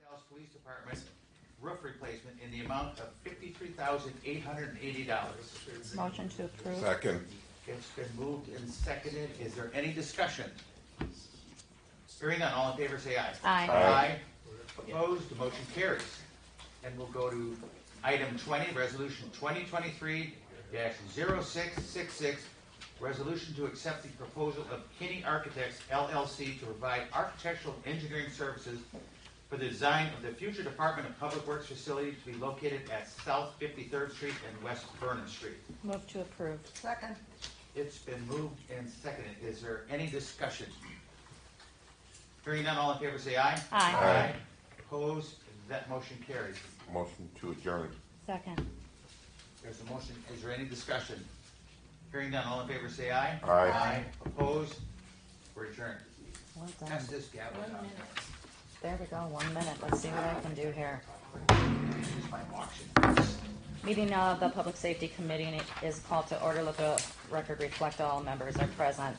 Dallas Police Department roof replacement in the amount of $53,880. Motion to approve. Second. It's been moved and seconded. Is there any discussion? Hearing none, all in favor say aye. Aye. Aye. Opposed, the motion carries. And we'll go to item 20, resolution 2023-0666, resolution to accept the proposal of Kinney Architects LLC to provide architectural engineering services for the design of the future Department of Public Works facility to be located at South 53rd Street and West Vernon Street. Move to approve. Second. It's been moved and seconded. Is there any discussion? Hearing none, all in favor say aye. Aye. Aye. Opposed, that motion carries. Motion to adjourn. Second. There's a motion. Is there any discussion? Hearing none, all in favor say aye. Aye. Opposed, we're adjourned. Well done. Pass this gavel down. There we go. 1 minute. Let's see what I can do here. Here's my auction. Meeting of the Public Safety Committee is called to order. Let the record reflect all members are present.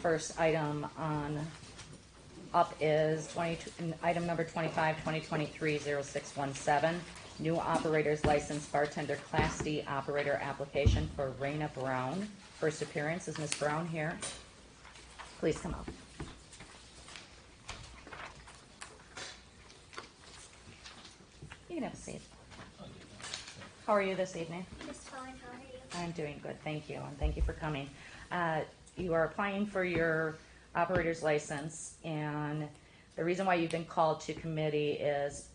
First item on up is item number 25, 2023-0617, new operator's license bartender Class D operator application for Raina Brown. First appearance is Ms. Brown here. Please come up. You can have a seat. How are you this evening? Just fine, how are you? I'm doing good, thank you, and thank you for coming. You are applying for your operator's license, and the reason why you've been called to committee is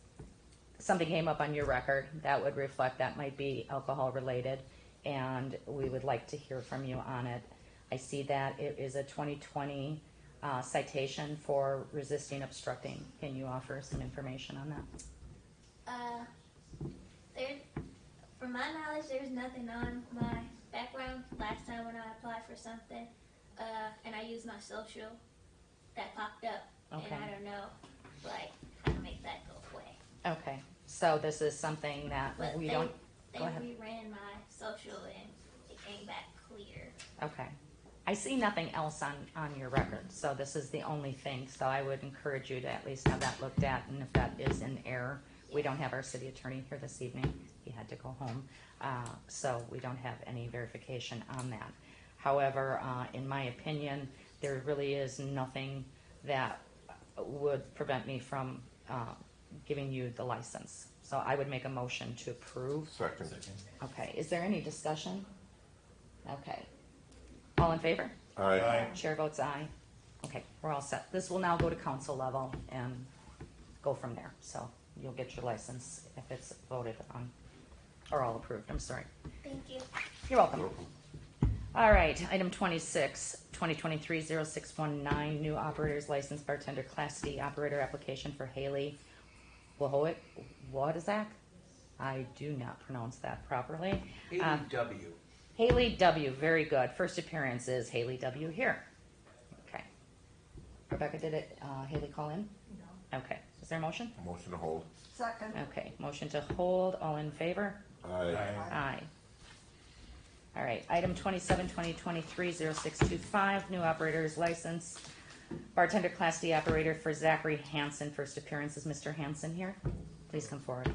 something came up on your record that would reflect that might be alcohol related, and we would like to hear from you on it. I see that it is a 2020 citation for resisting obstructing. Can you offer some information on that? From my knowledge, there's nothing on my background. Last time when I applied for something, and I used my social, that popped up, Okay. and I don't know, like, how to make that go away. Okay, so this is something that But we they don't, go ahead. reran my social, and it came back clear. Okay. I see nothing else on your record, so this is the only thing. So I would encourage you to at least have that looked at, and if that is in error, we don't have our city attorney here this evening. He had to go home, so we don't have any verification on that. However, in my opinion, there really is nothing that would prevent me from giving you the license. So I would make a motion to approve. Second. Okay, is there any discussion? Okay. All in favor? Aye. Chair votes aye. Okay, we're all set. This will now go to council level and go from there. So you'll get your license if it's voted on, or all approved, I'm sorry. Thank you. You're welcome. All right, item 26, 2023-0619, new operator's license bartender Class D operator application for Haley Wojcik. I do not pronounce that properly. Haley W. Haley W, very good. First appearance is Haley W here. Okay. Rebecca, did Haley call in? No. Okay. Is there a motion? Motion to hold. Second. Okay. Motion to hold. All in favor? Aye. Aye. All right. Item 27, 2023-0625, new operator's license. Bartender Class D operator for Zachary Hansen. First appearance is Mr. Hansen here. Please come forward.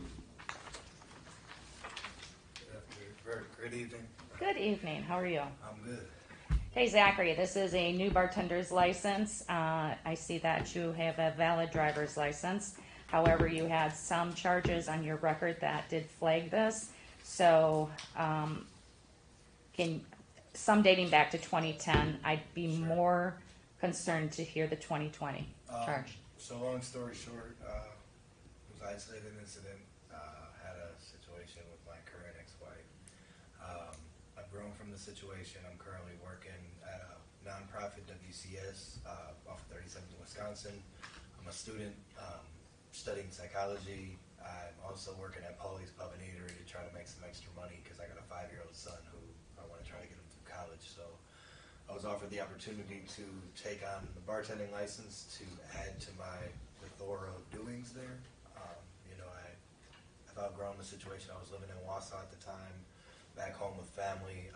Good evening. Good evening. How are you? I'm good. Hey, Zachary, this is a new bartender's license. I see that you have a valid driver's license. However, you had some charges on your record that did flag this. So, some dating back to 2010, I'd be more concerned to hear the 2020 charge. So long story short, it was an isolated incident. Had a situation with my current ex-wife. I've grown from the situation. I'm currently working at a nonprofit WCS off of 37th in Wisconsin. I'm a student studying psychology. I'm also working at Paulie's Pub and Eatery to try to make some extra money because I got a 5-year-old son who I want to try to get him through college. So I was offered the opportunity to take on the bartending license to add to my plethora of doings there. I've outgrown the situation. I was living in Wausau at the time, back home with family.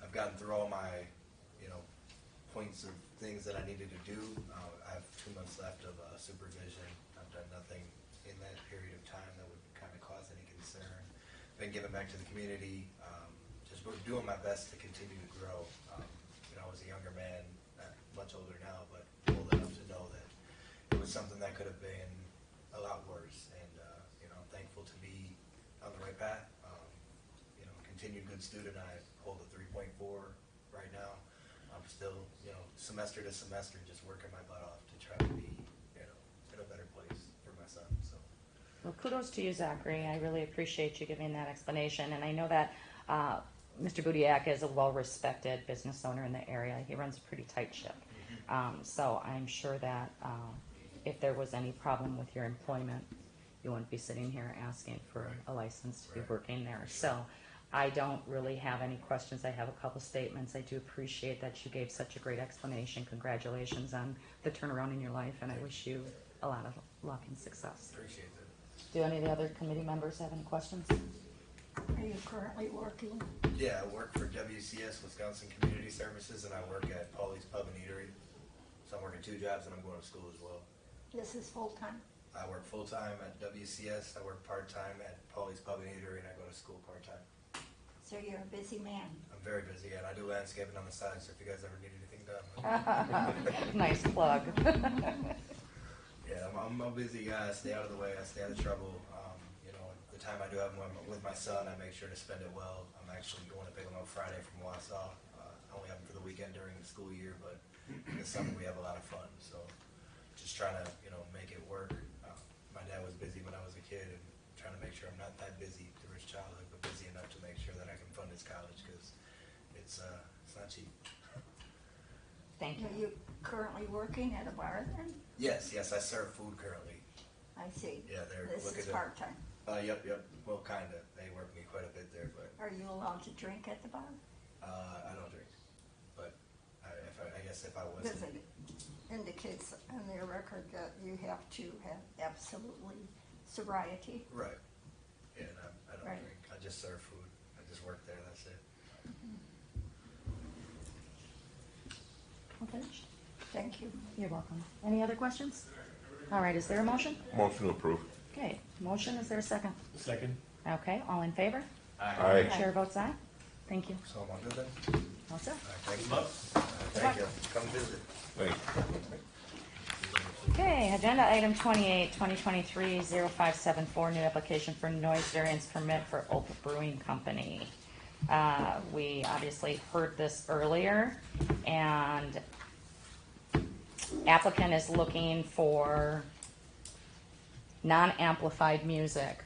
I've gotten through all my, points of things that I needed to do. I have 2 months left of supervision. I've done nothing in that period of time that would kind of cause any concern. Been giving back to the community, just doing my best to continue to grow. You know, I was a younger man, much older now, but old enough to know that it was something that could have been a lot worse. And you know, I'm thankful to be on the right path. You know, continued good student. I hold a 3.4 right now. I'm still, you know, semester to semester, just working my butt off to try to be, you know, in a better place for my son. So. Well, kudos to you, Zachary. I really appreciate you giving that explanation. And I know that Mr. Budiak is a well-respected business owner in the area. He runs a pretty tight ship. So I'm sure that if there was any problem with your employment, you wouldn't be sitting here asking for a license to be working there. So I don't really have any questions. I have a couple statements. I do appreciate that you gave such a great explanation. Congratulations on the turnaround in your life, and I wish you a lot of luck and success. Appreciate that. Do any of the other committee members have any questions? Are you currently working? Yeah, I work for WCS, Wisconsin Community Services, and I work at Paulie's Pub and Eatery. So I'm working 2 jobs, and I'm going to school as well. This is full-time. I work full-time at WCS, I work part-time at Paulie's Pub and Eatery, and I go to school part-time. So you're a busy man. I'm very busy, and I do landscaping on the side, so if you guys ever need anything done. Nice plug. Yeah, I'm a busy guy. I stay out of the way. I stay out of trouble. You know, the time I do have with my son, I make sure to spend it well. I'm actually going to pick him up Friday from Wausau. I only have him for the weekend during the school year, but in the summer we have a lot of fun. So just trying to, you know, make it work. My dad was busy when I was a kid, and trying to make sure I'm not that busy through his childhood, but busy enough to make sure that I can fund his college, because it's not cheap. Thank Are you. you currently working at a bar then? Yes, I serve food currently. I see. Yeah, they're This looking is to. part-time. Yep. Well, kinda. They work me quite a bit there, but Are you allowed to drink at the bar? I don't drink. But I guess if I was, Because it indicates on their record that you have to have absolutely sobriety. right? Yeah, and I don't Right. drink. I just serve food. I just work there. That's it. Okay. Thank you. You're welcome. Any other questions? All right, is there a motion? Motion to approve. Okay, motion, is there a second? Second. Okay, all in favor? Aye. Chair votes aye. Thank you. So I'm all good then. All set. All right, thank you. Thank you. Come visit. Thanks. Okay, agenda item 28, 2023-0574, new application for noise variance permit for Oak Brewing Company. We obviously heard this earlier, and applicant is looking for non-amplified music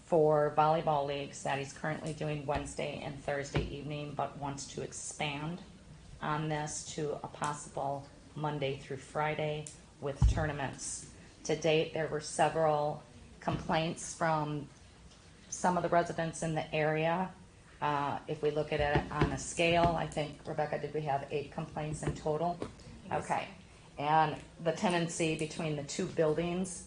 for volleyball leagues that he's currently doing Wednesday and Thursday evening, but wants to expand on this to a possible Monday through Friday with tournaments. To date, there were several complaints from some of the residents in the area. If we look at it on a scale, I think, Rebecca, did we have 8 complaints in total? Okay. And the tendency between the 2 buildings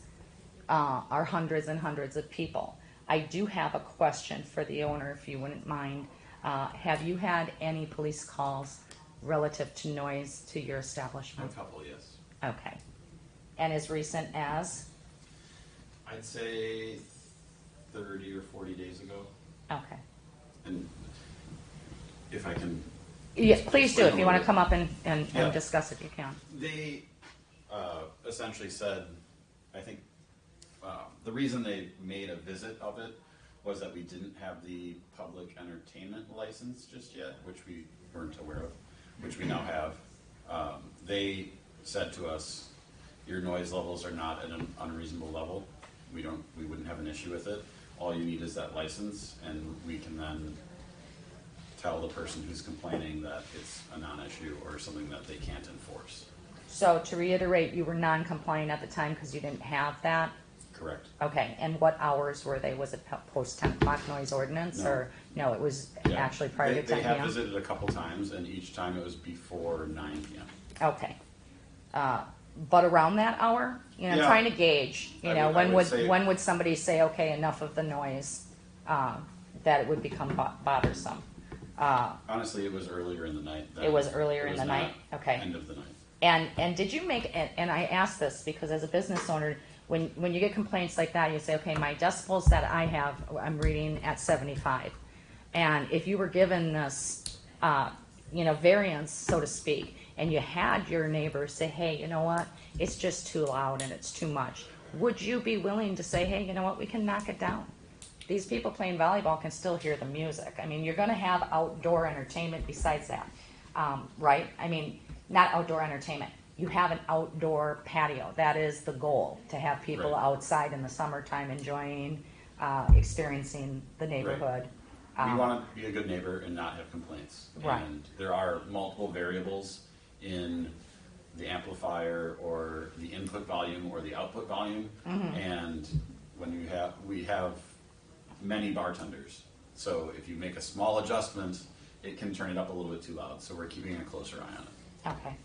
are hundreds and hundreds of people. I do have a question for the owner, if you wouldn't mind. Have you had any police calls relative to noise to your A establishment? couple, yes. Okay. And as recent as? I'd say 30 or 40 days ago. Okay. And if I can, Yeah, please do. If you want to Explain come up and Yeah. discuss it, you can. they essentially said, I think the reason they made a visit of it was that we didn't have the public entertainment license just yet, which we weren't aware of, which we now have. They said to us, your noise levels are not at an unreasonable level. We wouldn't have an issue with it. All you need is that license, and we can then tell the person who's complaining that it's a non-issue or something that they can't enforce. So to reiterate, you were non-compliant at the time because you didn't have that? Correct. Okay, and what hours were they? Was it post 10 o'clock noise ordinance? No. Or no, it was Yeah. actually prior to 10 They have p.m.? visited a couple times, and each time it was before 9 p.m. Okay. But around that hour? You know, I'm Yeah. trying to gauge, you I know, would- I would say- when would somebody say, okay, enough of the noise, that it would become bothersome? Honestly, it was earlier in the night. It was earlier It in was the night? not Okay. End of the night. And did you make, and I ask this because as a business owner, when you get complaints like that, you say, okay, my decibels that I have, I'm reading at 75. And if you were given this, variance, so to speak, and you had your neighbors say, hey, you know what, it's just too loud and it's too much, would you be willing to say, hey, you know what, we can knock it down? These people playing volleyball can still hear the music. I mean, you're going to have outdoor entertainment besides that, right? I mean, not outdoor entertainment. You have an outdoor patio. That is the goal, to have people Right. outside in the summertime enjoying, experiencing the neighborhood. We want to be a good neighbor and not have complaints. Right. And there are multiple variables in the amplifier or the input volume or the output volume. And when we have many bartenders. So if you make a small adjustment, it can turn it up a little bit too loud. So we're keeping a closer eye on it. Okay.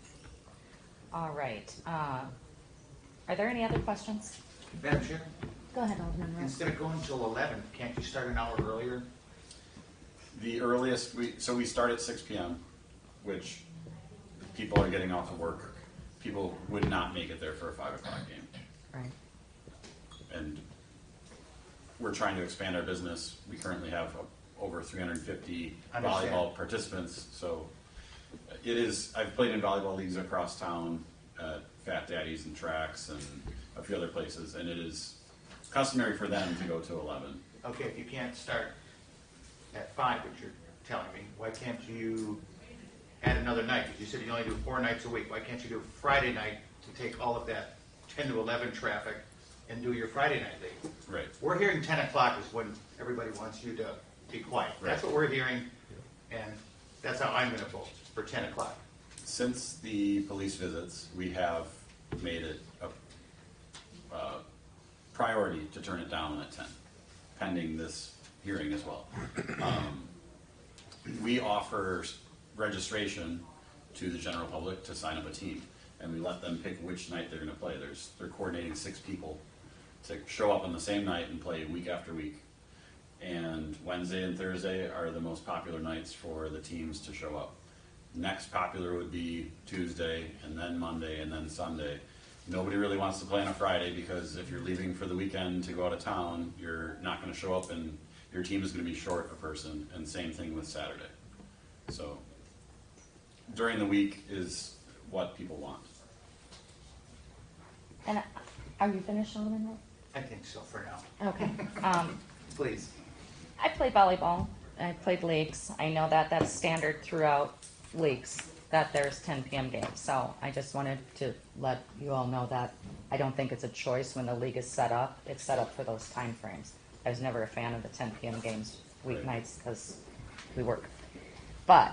All right. Are there any other questions? Madam Chair, Go ahead, Alderman Rowe. instead of going till 11, can't you start an hour earlier? The earliest we start at 6 p.m., which people are getting off of work. People would not make it there for a 5 o'clock game. Right. And we're trying to expand our business. We currently have over 350 Understand. volleyball participants. So it is, I've played in volleyball leagues across town at Fat Daddies and Tracks and a few other places, and it is customary for them to go to 11. Okay, if you can't start at 5, which you're telling me, why can't you add another night? You said you only do 4 nights a week. Why can't you do Friday night to take all of that 10 to 11 traffic and do your Friday night league? Right. We're hearing 10 o'clock is when everybody wants you to be quiet. That's Right. what we're hearing, and that's how I'm going to vote, for 10 o'clock. Since the police visits, we have made it a priority to turn it down at 10, pending this hearing as well. We offer registration to the general public to sign up a team, and we let them pick which night they're going to play. They're coordinating 6 people to show up on the same night and play week after week. And Wednesday and Thursday are the most popular nights for the teams to show up. Next popular would be Tuesday, and then Monday, and then Sunday. Nobody really wants to play on a Friday because if you're leaving for the weekend to go out of town, you're not going to show up and your team is going to be short a person, and same thing with Saturday. So during the week is what people want. And are you finished, Alderman Rowe? I think so for now. Okay. Please. I play volleyball. I played leagues. I know that that's standard throughout leagues, that there's 10 p.m. games. So I just wanted to let you all know that I don't think it's a choice when the league is set up. It's set up for those time frames. I was never a fan of the 10 p.m. games weeknights because we work. But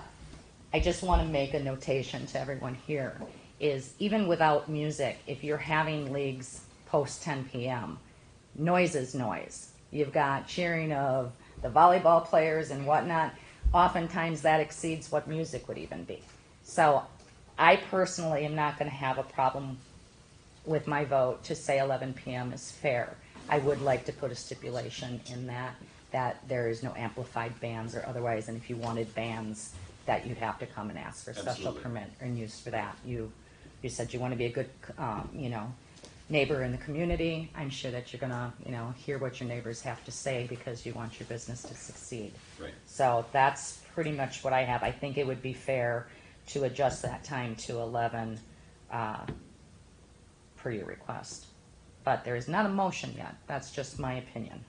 I just want to make a notation to everyone here is even without music, if you're having leagues post 10 p.m., noise is noise. You've got cheering of the volleyball players and whatnot. Oftentimes that exceeds what music would even be. So I personally am not going to have a problem with my vote to say 11 p.m. is fair. I would like to put a stipulation in that there is no amplified bands or otherwise, and if you wanted bands, that you'd have to come and ask for special Absolutely. permit and use for that. You said you want to be a good, neighbor in the community. I'm sure that you're gonna, hear what your neighbors have to say because you want your business to succeed. Right. So that's pretty much what I have. I think it would be fair to adjust that time to 11 per your request. But there is not a motion yet. That's just my opinion.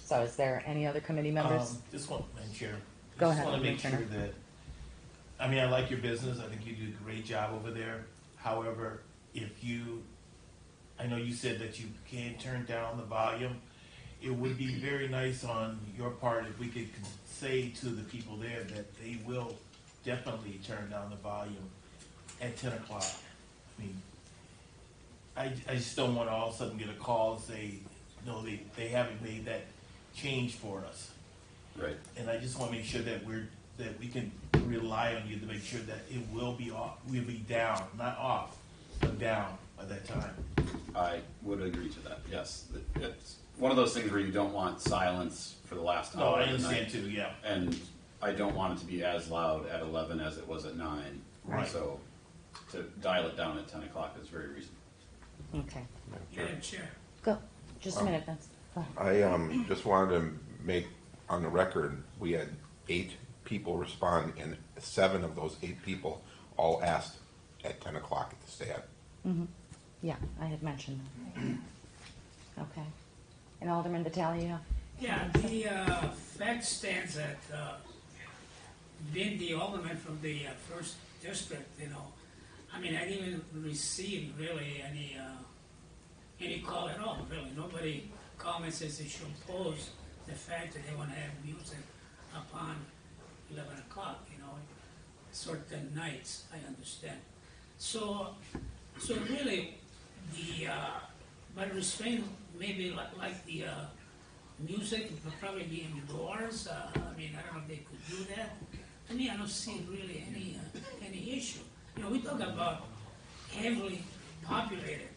So is there any other committee members? Just want, Madam Chair. Go just ahead, want to make Alderman sure that, I like your business. I think you do a great job over there. However, I know you said that you can turn down the volume. It would be very nice on your part if we could say to the people there that they will definitely turn down the volume at 10 o'clock. I just don't want to all of a sudden get a call and say, no, they haven't made that change for us. Right. And I just want to make sure that we can rely on you to make sure that it will be off, we'll be down, not off, but down by that time. I would agree to that, yes. It's one of those things where you don't want silence for the last No, hour I of the night. understand too, yeah. And I don't want it to be as loud at 11 as it was at 9. Right. So to dial it down at 10 o'clock is very reasonable. Okay, Madam Chair. go, just a minute, Vince. Go ahead. I just wanted to make on the record, we had 8 people respond, and 7 of those 8 people all asked at 10 o'clock to stay at. Yeah, I had mentioned that. Okay. And Alderman Vitalia? Yeah, the fact stands that being the alderman from the first district, I mean, I didn't even receive really any call at all, really. Nobody called me and says they should oppose the fact that they want to have music upon 11 o'clock, certain nights, I understand. So really, but restraint maybe like the music would probably be indoors. I mean, I don't know if they could do that. To me, I don't see really any issue. We talk about heavily populated.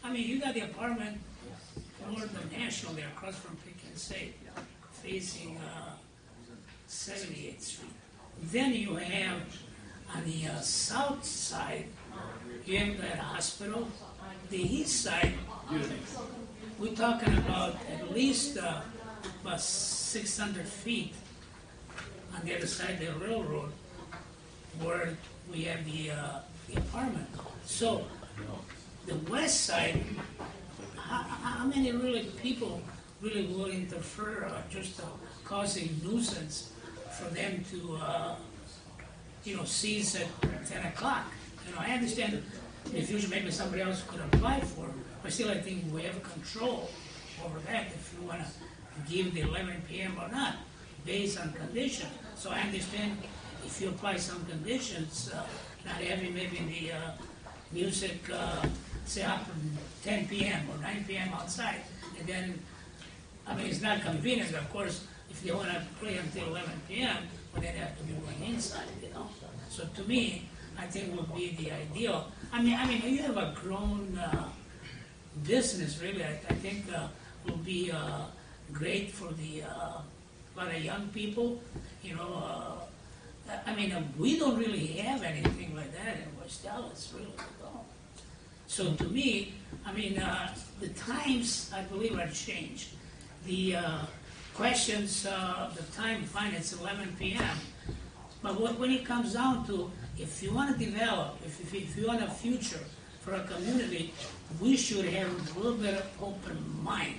I mean, you got the apartment for the National there across from Pick and Save, facing 78th Street. Then you have on the south side, you have that hospital. The east side, we're talking about at least about 600 feet on the other side of the railroad, where we have the apartment. So the west side, how many really people really will interfere, just causing nuisance for them to, seize at 10 o'clock? I understand in the future maybe somebody else could apply for it, but still I think we have control over that if you want to give the 11 p.m. or not, based on conditions. So I understand if you apply some conditions, not having maybe the music, say up from 10 p.m. or 9 p.m. outside, and then, I mean, it's not convenient, of course, if they want to play until 11 p.m., but then they have to be going inside, So to me, I think would be the ideal. I mean, you have a grown business, really. I think will be great for the a lot of young people. I mean, we don't really have anything like that in West Dallas, really. So to me, I mean, the times, I believe, are changed. The questions, the time, fine, it's 11 p.m. But when it comes down to, if you want to develop, if you want a future for a community, we should have a little bit of open mind,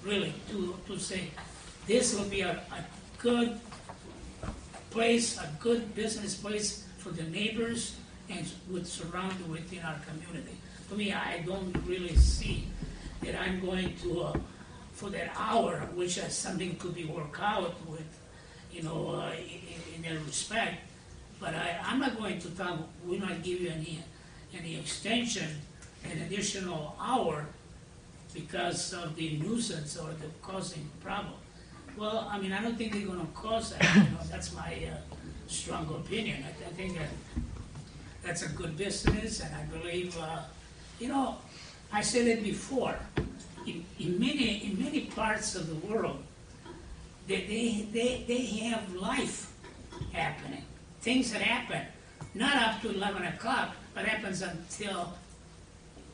really, to say, this will be a good place, a good business place for the neighbors and would surround within our community. For me, I don't really see that I'm going to, for that hour, which is something could be worked out with, in that respect. But I'm not going to we'll not give you any extension, an additional hour because of the nuisance or the causing problem. Well, I mean, I don't think they're going to cause that. That's my strong opinion. I think that that's a good business, and I believe, I said it before. In many parts of the world, they have life happening, things that happen not up to 11 o'clock, but happens until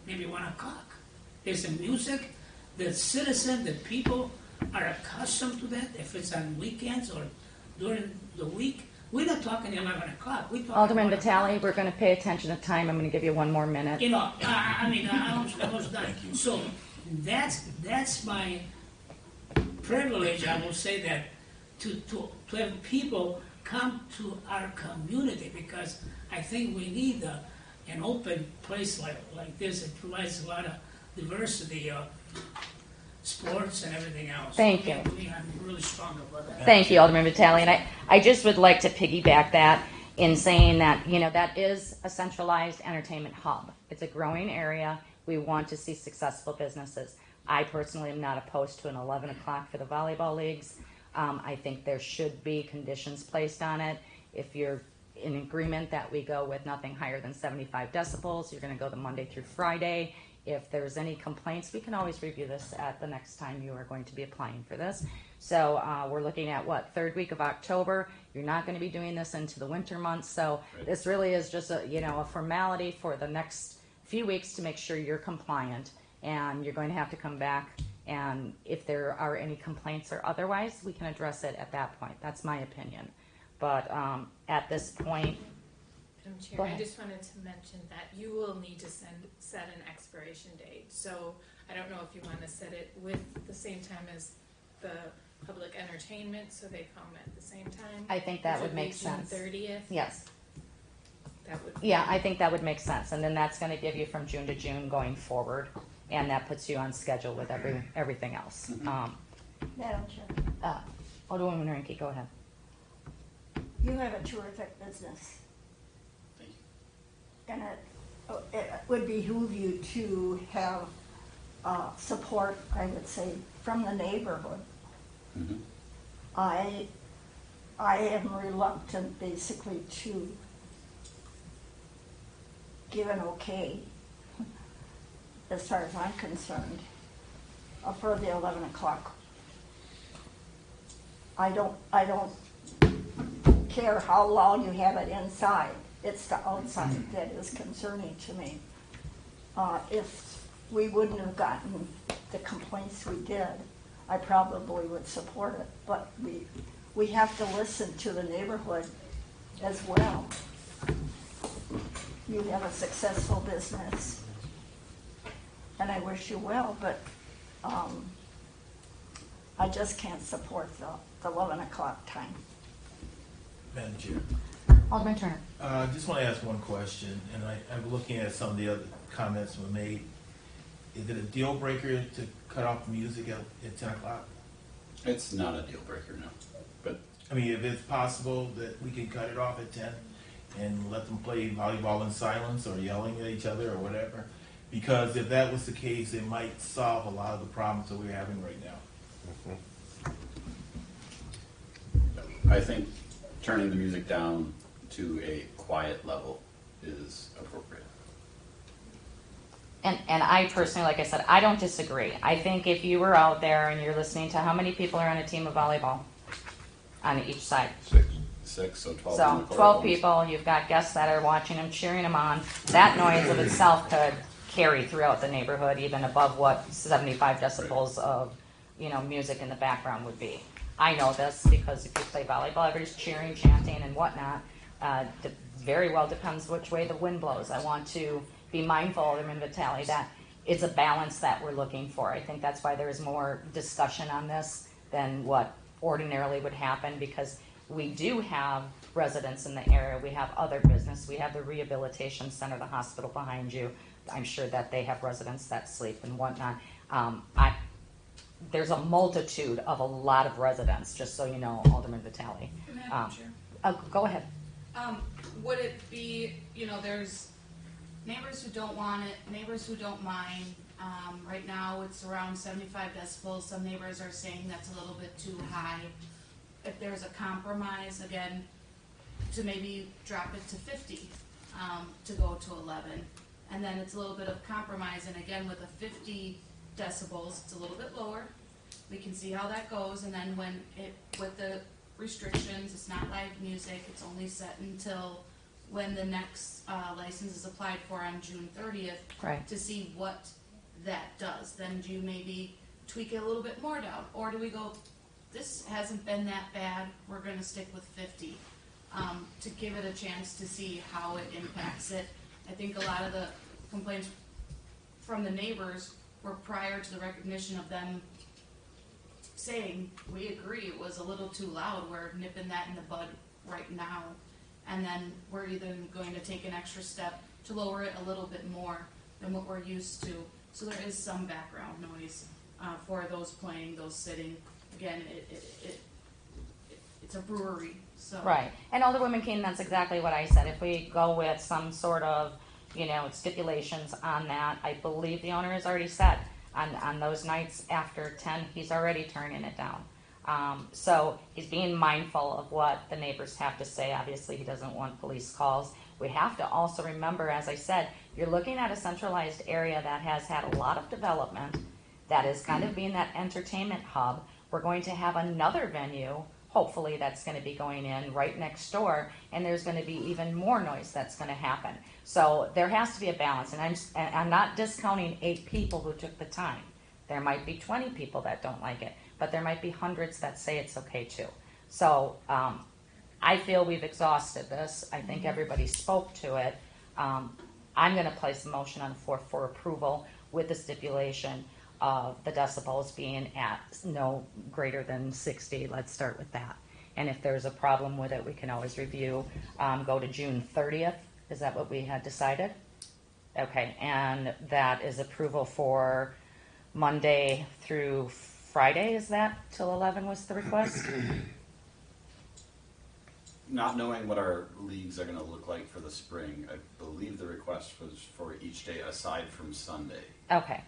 maybe 1 o'clock. There's the music, the citizen, the people are accustomed to that. If it's on weekends or during the week, we're not talking 11 o'clock. We're talking Alderman 1 o'clock. Vitale, we're going to pay attention to time. I'm going to give you one more minute. I was done. So that's my privilege. I will say that to have people come to our community, because I think we need an open place like this. It provides a lot of diversity of sports and everything else. Thank you. I'm really strong about that. Thank you, Alderman Vitale. And I just would like to piggyback that in saying that, that is a centralized entertainment hub. It's a growing area. We want to see successful businesses. I personally am not opposed to an 11 o'clock for the volleyball leagues. I think there should be conditions placed on it. If you're in agreement that we go with nothing higher than 75 decibels, you're going to go the Monday through Friday. If there's any complaints, we can always review this at the next time you are going to be applying for this. So we're looking at third week of October. You're not going to be doing this into the winter months. So this really is just a formality for the next few weeks to make sure you're compliant, and you're going to have to come back, and if there are any complaints or otherwise, we can address it at that point. That's my opinion. But at this point, Madam Go Chair, I ahead. just wanted to mention that you will need to set an expiration date. So I don't know if you want to set it with the same time as the public entertainment, so they come at the same time. I think that Which would make sense. June 30th. yes. That would. Yeah, I think that would make sense, and then that's going to give you from June to June going forward, and that puts you on schedule with everything else. Madam Chair, Alderwoman Ranky, go ahead. you have a terrific business. Thank you. And it would behoove you to have support, I would say, from the neighborhood. Mhm. I am reluctant basically to give an okay, as far as I'm concerned, for the 11 o'clock. I don't care how long you have it inside. It's the outside that is concerning to me. If we wouldn't have gotten the complaints we did, I probably would support it. But we have to listen to the neighborhood as well. You have a successful business, and I wish you well, but I just can't support the 11 o'clock time. Madam Chair. Alderman Turner. I just want to ask one question, and I'm looking at some of the other comments were made. Is it a deal breaker to cut off music at 10 o'clock? It's not a deal breaker, no. But I mean, if it's possible that we can cut it off at 10 and let them play volleyball in silence or yelling at each other or whatever, because if that was the case, it might solve a lot of the problems that we're having right now. I think turning the music down to a quiet level is appropriate. And I personally, like I said, I don't disagree. I think if you were out there and you're listening to how many people are on a team of volleyball on each side. 6, so 12. in So the 12 courtrooms. people, you've got guests that are watching them, cheering them on. That noise of itself could carry throughout the neighborhood, even above what 75 decibels of, music in the background would be. I know this because if you play volleyball, everybody's cheering, chanting, and whatnot. Very well depends which way the wind blows. I want to be mindful, Alderman Vitale, that it's a balance that we're looking for. I think that's why there is more discussion on this than what ordinarily would happen, because we do have residents in the area. We have other business. We have the rehabilitation center, the hospital behind you. I'm sure that they have residents that sleep and whatnot. There's a multitude of a lot of residents, just so you know, Alderman Vitale. Madam Chair. Go ahead. Would it be, there's neighbors who don't want it, neighbors who don't mind. Right now, it's around 75 decibels. Some neighbors are saying that's a little bit too high. If there's a compromise, again, to maybe drop it to 50, to go to 11. And then it's a little bit of compromise, and again, with a 50 decibels, it's a little bit lower. We can see how that goes, and then with the restrictions, it's not live music, it's only set until when the next license is applied for on June 30th, Right. to see what that does. Then do you maybe tweak it a little bit more down, or do we go, this hasn't been that bad, we're going to stick with 50, to give it a chance to see how it impacts it. I think a lot of the complaints from the neighbors were prior to the recognition of them saying, we agree it was a little too loud, we're nipping that in the bud right now. And then we're either going to take an extra step to lower it a little bit more than what we're used to. So there is some background noise for those playing, those sitting. Again, it's a brewery, so. Right. And Alderwoman Keene, that's exactly what I said. If we go with some sort of, stipulations on that, I believe the owner has already said on those nights after 10, he's already turning it down. So he's being mindful of what the neighbors have to say. Obviously, he doesn't want police calls. We have to also remember, as I said, you're looking at a centralized area that has had a lot of development, that is kind of being that entertainment hub. We're going to have another venue hopefully that's gonna be going in right next door, and there's gonna be even more noise that's gonna happen. So there has to be a balance, and I'm not discounting 8 people who took the time. There might be 20 people that don't like it, but there might be hundreds that say it's okay too. So, I feel we've exhausted this. I think everybody spoke to it. I'm gonna place a motion on the floor for approval with the stipulation of the decibels being at no greater than 60. Let's start with that. And if there's a problem with it, we can always review, go to June 30th. Is that what we had decided? Okay, and that is approval for Monday through Friday, is that? Till 11 was the request? Not knowing what our leagues are gonna look like for the spring, I believe the request was for each day aside from Sunday. Okay.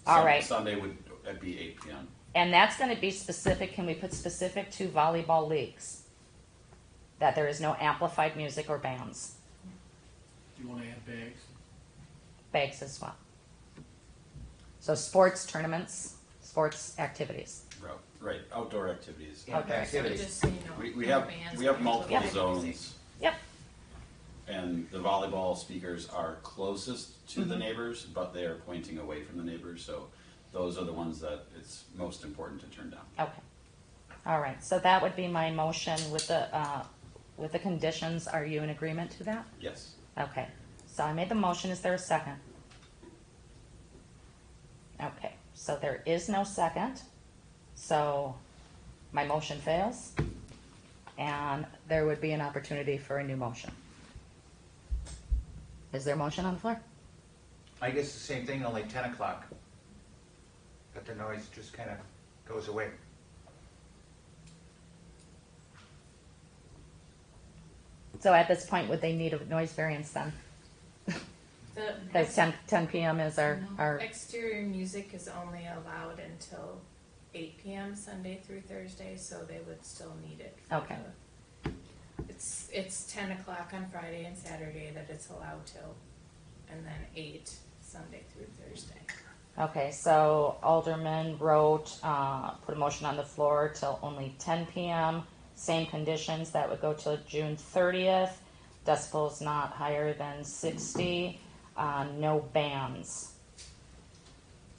All right. Sunday would be 8 PM. And that's going to be specific, can we put specific to volleyball leagues? That there is no amplified music or bands? Do you want to add bags? Bags as well. So sports tournaments, sports activities. Right, outdoor activities. Yeah, Okay. activities. Just so you know, We no have, bands we have or multiple music. zones, Yep. and the volleyball speakers are closest to the Mhm. neighbors, but they are pointing away from the neighbors, so those are the ones that it's most important to turn down. Okay. All right, so that would be my motion with the conditions. Are you in agreement to that? Yes. Okay, so I made the motion, is there a second? Okay, so there is no second, so my motion fails, and there would be an opportunity for a new motion. Is there a motion on the floor? I guess the same thing, only 10 o'clock. But the noise just kind of goes away. So at this point, would they need a noise variance then? The Because 10 PM is our, exterior music is only allowed until 8 PM Sunday through Thursday, so they would still need it. for Okay. It's 10 o'clock on Friday and Saturday that it's allowed till, and then 8 Sunday through Thursday. okay, so Alderman wrote, put a motion on the floor till only 10 PM. Same conditions, that would go till June 30th. Decibels not higher than 60. No bands.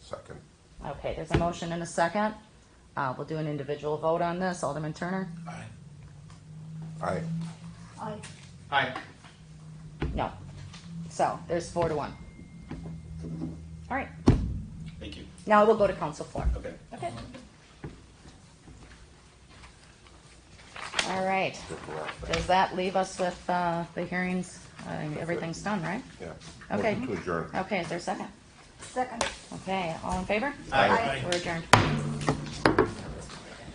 Second. Okay, there's a motion and a second. We'll do an individual vote on this. Alderman Turner? Aye. Aye. I, Hi. No. So there's 4-1. All right, Thank you. now we'll go to council floor. Okay. Okay. All right. Does that leave us with the hearings? Everything's done, right? Yeah. Okay. Motion to adjourn. Okay, is there a second? second. Okay, all in favor? Aye. We're adjourned.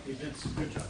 Hey, Vince, good job.